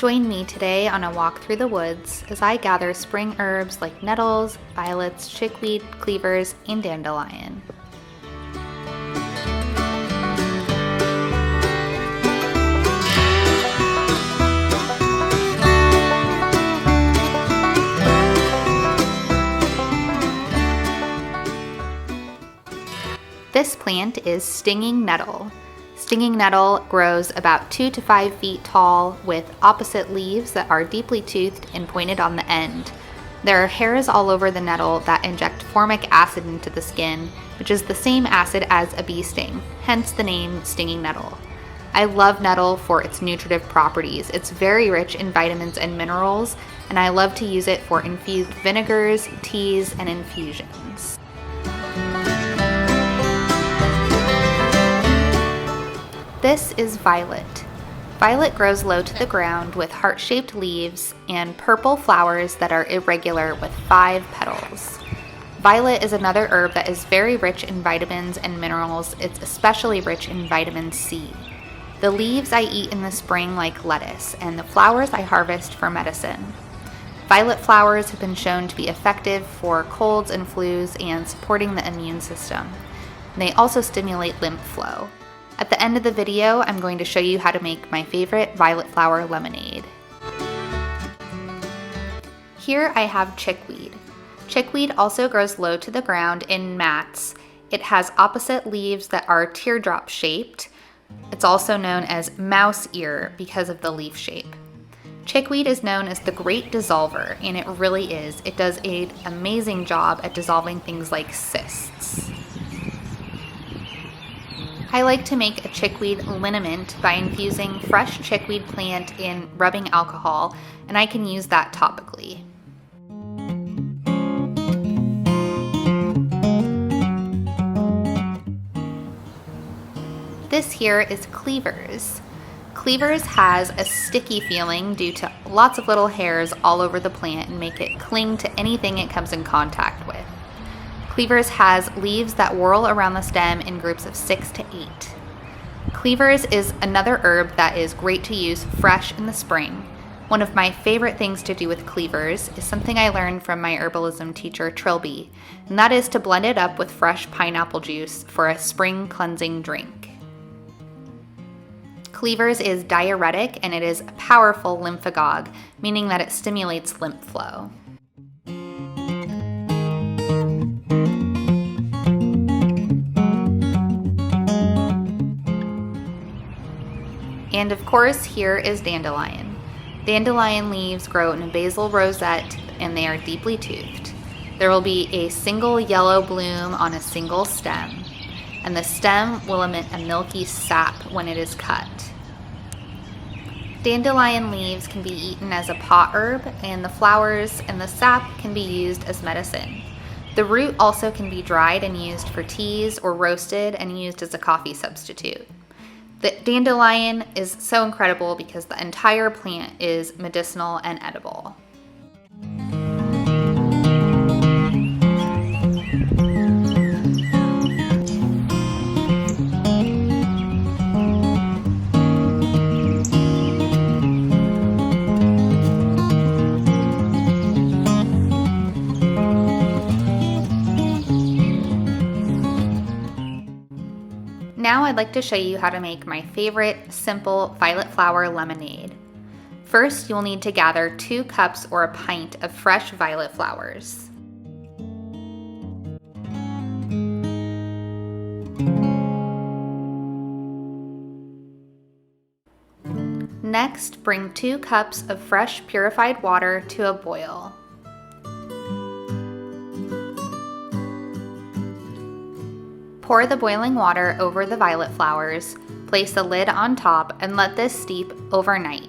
Join me today on a walk through the woods as I gather spring herbs like nettles, violets, chickweed, cleavers, and dandelion. This plant is stinging nettle. Stinging nettle grows about 2 to 5 feet tall with opposite leaves that are deeply toothed and pointed on the end. There are hairs all over the nettle that inject formic acid into the skin, which is the same acid as a bee sting, hence the name stinging nettle. I love nettle for its nutritive properties. It's very rich in vitamins and minerals, and I love to use it for infused vinegars, teas, and infusions. This is violet. Violet grows low to the ground with heart-shaped leaves and purple flowers that are irregular with 5 petals. Violet is another herb that is very rich in vitamins and minerals. It's especially rich in vitamin C. The leaves I eat in the spring like lettuce, and the flowers I harvest for medicine. Violet flowers have been shown to be effective for colds and flus and supporting the immune system. And they also stimulate lymph flow. At the end of the video, I'm going to show you how to make my favorite violet flower lemonade. Here I have chickweed. Chickweed also grows low to the ground in mats. It has opposite leaves that are teardrop shaped. It's also known as mouse ear because of the leaf shape. Chickweed is known as the great dissolver, and it really is. It does an amazing job at dissolving things like cysts. I like to make a chickweed liniment by infusing fresh chickweed plant in rubbing alcohol, and I can use that topically. This here is cleavers. Cleavers has a sticky feeling due to lots of little hairs all over the plant and make it cling to anything it comes in contact with. Cleavers has leaves that whorl around the stem in groups of 6 to 8. Cleavers is another herb that is great to use fresh in the spring. One of my favorite things to do with cleavers is something I learned from my herbalism teacher Trilby, and that is to blend it up with fresh pineapple juice for a spring cleansing drink. Cleavers is diuretic and it is a powerful lymphagogue, meaning that it stimulates lymph flow. And of course, here is dandelion. Dandelion leaves grow in a basal rosette and they are deeply toothed. There will be a single yellow bloom on a single stem, and the stem will emit a milky sap when it is cut. Dandelion leaves can be eaten as a pot herb, and the flowers and the sap can be used as medicine. The root also can be dried and used for teas or roasted and used as a coffee substitute. The dandelion is so incredible because the entire plant is medicinal and edible. Now I'd like to show you how to make my favorite simple violet flower lemonade. First, you'll need to gather 2 cups or a pint of fresh violet flowers. Next, bring 2 cups of fresh purified water to a boil. Pour the boiling water over the violet flowers, place the lid on top, and let this steep overnight.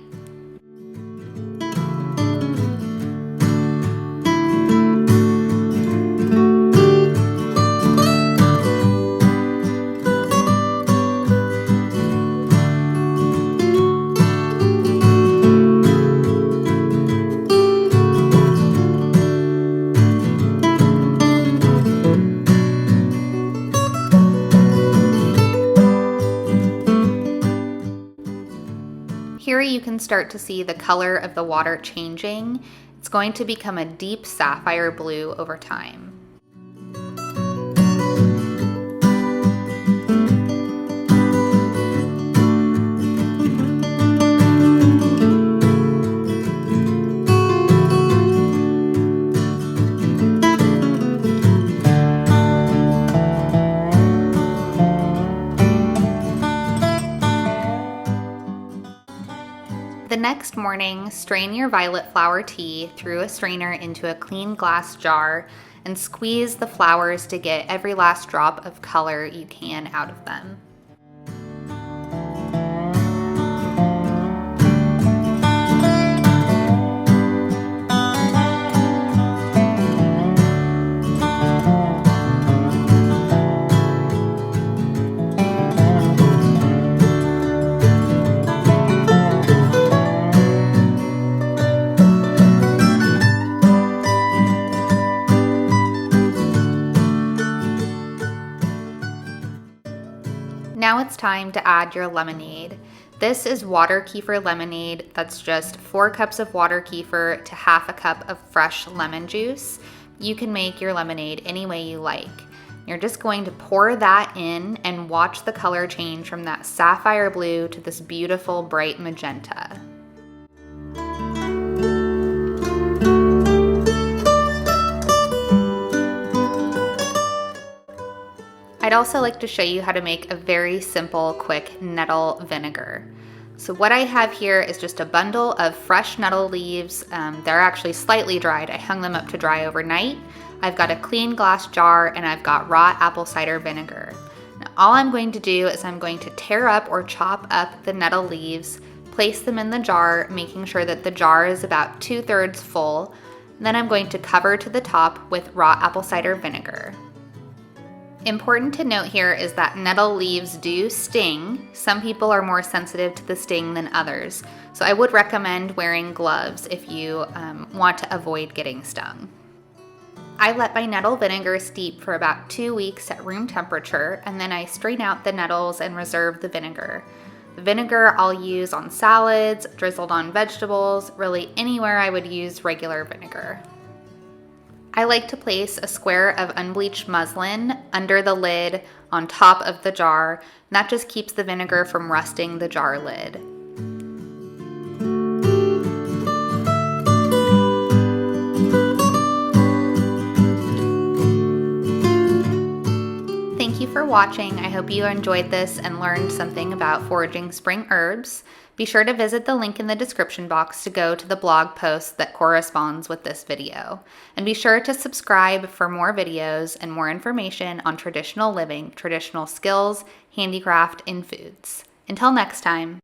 Here you can start to see the color of the water changing. It's going to become a deep sapphire blue over time. The next morning, strain your violet flower tea through a strainer into a clean glass jar and squeeze the flowers to get every last drop of color you can out of them. Now it's time to add your lemonade. This is water kefir lemonade. That's just 4 cups of water kefir to half a cup of fresh lemon juice. You can make your lemonade any way you like. You're just going to pour that in and watch the color change from that sapphire blue to this beautiful bright magenta. I'd also like to show you how to make a very simple, quick nettle vinegar. So what I have here is just a bundle of fresh nettle leaves. They're actually slightly dried. I hung them up to dry overnight. I've got a clean glass jar and I've got raw apple cider vinegar. Now, all I'm going to do is I'm going to tear up or chop up the nettle leaves, place them in the jar, making sure that the jar is about 2/3 full. And then I'm going to cover to the top with raw apple cider vinegar. Important to note here is that nettle leaves do sting. Some people are more sensitive to the sting than others, so I would recommend wearing gloves if you want to avoid getting stung. I let my nettle vinegar steep for about 2 weeks at room temperature, and then I strain out the nettles and reserve the vinegar. The vinegar I'll use on salads, drizzled on vegetables, really anywhere I would use regular vinegar. I like to place a square of unbleached muslin under the lid on top of the jar, and that just keeps the vinegar from rusting the jar lid. Thank you for watching. I hope you enjoyed this and learned something about foraging spring herbs. Be sure to visit the link in the description box to go to the blog post that corresponds with this video. And be sure to subscribe for more videos and more information on traditional living, traditional skills, handicraft, and foods. Until next time.